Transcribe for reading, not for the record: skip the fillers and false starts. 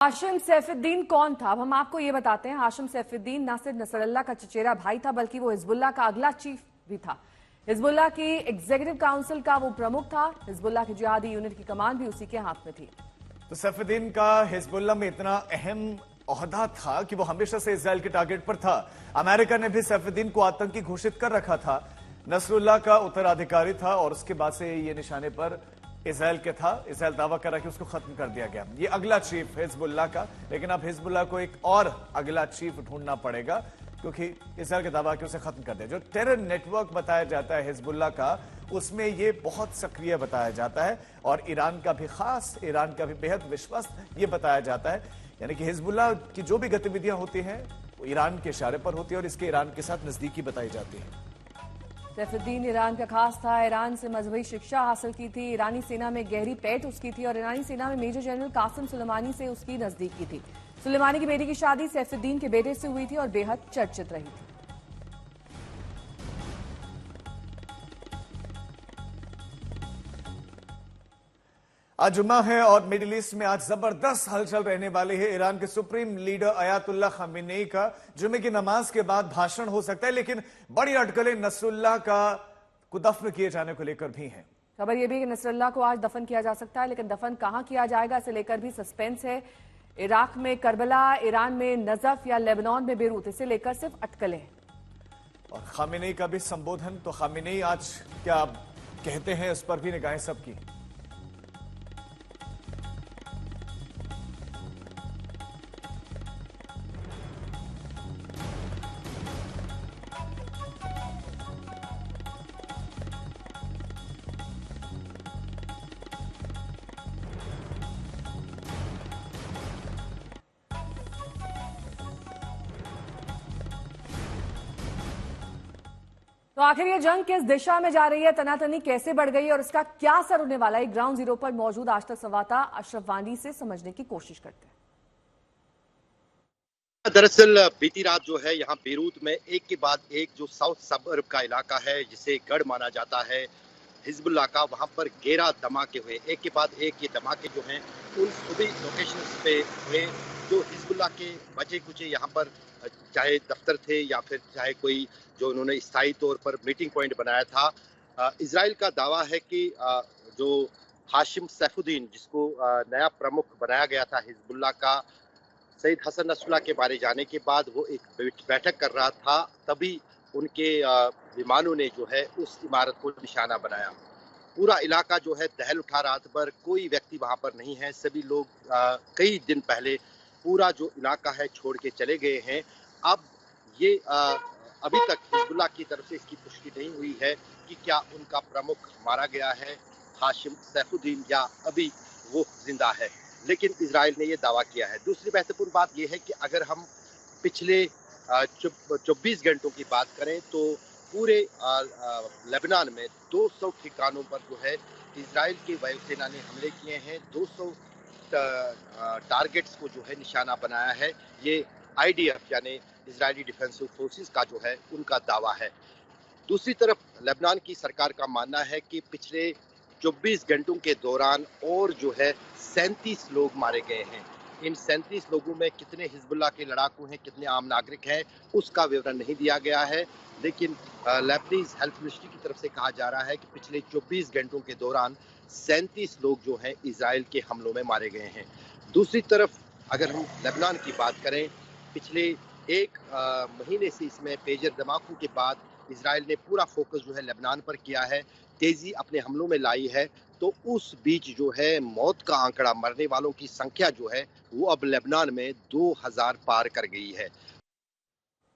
हाशिम सैफुद्दीन कौन था? अब हम आपको ये बताते हैं। हाशिम सैफुद्दीन न सिर्फ नसरल्लाह का चचेरा भाई था, बल्कि वो हिजबुल्लाह का अगला चीफ भी था। हिजबुल्लाह की एग्जीक्यूटिव काउंसिल का वो प्रमुख था। हिजबुल्लाह की जिहादी यूनिट की कमान भी उसी के हाथ में थी। तो सैफुद्दीन का हिजबुल्लाह में इतना अहम ओहदा था कि वो हमेशा से इजराइल के टारगेट पर था। अमेरिका ने भी सैफुद्दीन को आतंकी घोषित कर रखा था। नसरुल्लाह का उत्तराधिकारी था और उसके बाद से ये निशाने पर इजराइल के था। इजराइल दावा कर रहा कि उसको खत्म कर दिया गया। ये अगला चीफ हिजबुल्लाह का, लेकिन अब हिजबुल्लाह को एक और अगला चीफ ढूंढना पड़ेगा, क्योंकि इजराइल का दावा कि उसे खत्म कर दिया। जो टेरर नेटवर्क बताया जाता है हिजबुल्लाह का, उसमें ये बहुत सक्रिय बताया जाता है और ईरान का भी खास, ईरान का भी बेहद विश्वस्त ये बताया जाता है। यानी कि हिजबुल्लाह की जो भी गतिविधियां होती हैं वो ईरान के इशारे पर होती है और इसके ईरान के साथ नजदीकी बताई जाती है। सैफुद्दीन ईरान का खास था। ईरान से मजहबी शिक्षा हासिल की थी। ईरानी सेना में गहरी पैठ उसकी थी और ईरानी सेना में मेजर जनरल कासिम सुलेमानी से उसकी नजदीकी थी। सुलेमानी की बेटी की शादी सैफुद्दीन के बेटे से हुई थी और बेहद चर्चित रही थी। आज जुम्मा है और मिडिल ईस्ट में आज जबरदस्त हलचल रहने वाली है। ईरान के सुप्रीम लीडर अयातुल्ला खामेनेई का जुम्मे की नमाज के बाद भाषण हो सकता है, लेकिन बड़ी अटकलें नसरुल्लाह को दफन किए जाने को लेकर भी हैं। खबर यह भी है कि नसरुल्लाह को आज दफन किया जा सकता है, लेकिन दफन कहां किया जाएगा इसे लेकर भी सस्पेंस है। इराक में करबला, ईरान में नजफ या लेबनान में बेरूत, इसे लेकर सिर्फ अटकलें हैं। और खामेनेई का भी संबोधन, तो खामेनेई आज क्या कहते हैं उस पर भी निगाहें सबकी। तो आखिर ये जंग किस दिशा में जा रही है, तनातनी कैसे बढ़ गई है और इसका क्या असर होने वाला है, ग्राउंड जीरो पर मौजूद आज तक संवाददाता अशरफ वानी से समझने की कोशिश करते हैं। दरअसल बीती रात जो है यहाँ बेरूत में एक के बाद एक जो साउथ सबअर्ब का इलाका है, जिसे गढ़ माना जाता है हिजबुल्लाह का, वहाँ पर 11 धमाके हुए। एक के बाद एक ये धमाके जो हैं उन सभी लोकेशंस पे हुए जो हिजबुल्लाह के बचे कुचे यहाँ पर, चाहे दफ्तर थे या फिर चाहे कोई जो उन्होंने स्थायी तौर पर मीटिंग पॉइंट बनाया था। इजराइल का दावा है कि जो हाशिम सैफुद्दीन, जिसको नया प्रमुख बनाया गया था हिजबुल्लाह का, सईद हसन नसरुल्लाह के मारे जाने के बाद वो एक बैठक कर रहा था, तभी उनके विमानों ने जो है उस इमारत को निशाना बनाया। पूरा इलाका जो है दहल उठा, रात भर कोई व्यक्ति वहां पर नहीं है। सभी लोग कई दिन पहले पूरा जो इलाका है छोड़ के चले गए हैं। अब ये अभी तक हिजबुल्लाह की तरफ से इसकी पुष्टि नहीं हुई है कि क्या उनका प्रमुख मारा गया है हाशिम सैफुद्दीन या अभी वो जिंदा है, लेकिन इजराइल ने ये दावा किया है। दूसरी महत्वपूर्ण बात यह है कि अगर हम पिछले 24 घंटों की बात करें तो पूरे लेबनान में 200 ठिकानों पर जो है इजराइल की वायुसेना ने हमले किए हैं। 200 टारगेट्स को जो है निशाना बनाया है। ये आईडीएफ यानी इजरायली डिफेंसिव फोर्सेस का जो है उनका दावा है। दूसरी तरफ लेबनान की सरकार का मानना है कि पिछले 24 घंटों के दौरान और जो है 37 लोग मारे गए हैं। इन 37 लोगों में कितने हिजबुल्लाह के लड़ाकू हैं, कितने आम नागरिक हैं, उसका विवरण नहीं दिया गया है, लेकिन लेबनीज हेल्थ मिनिस्ट्री की तरफ से कहा जा रहा है कि पिछले 24 घंटों के दौरान 37 लोग जो हैं इजराइल के हमलों में मारे गए हैं। दूसरी तरफ अगर हम लेबनान की बात करें, पिछले एक महीने से इसमें पेजर धमाकों के बाद इजराइल ने पूरा फोकस जो है लेबनान पर किया है, तेजी अपने हमलों में लाई है। तो उस बीच जो है मौत का आंकड़ा, मरने वालों की संख्या जो है वो अब लेबनान में 2000 पार कर गई है।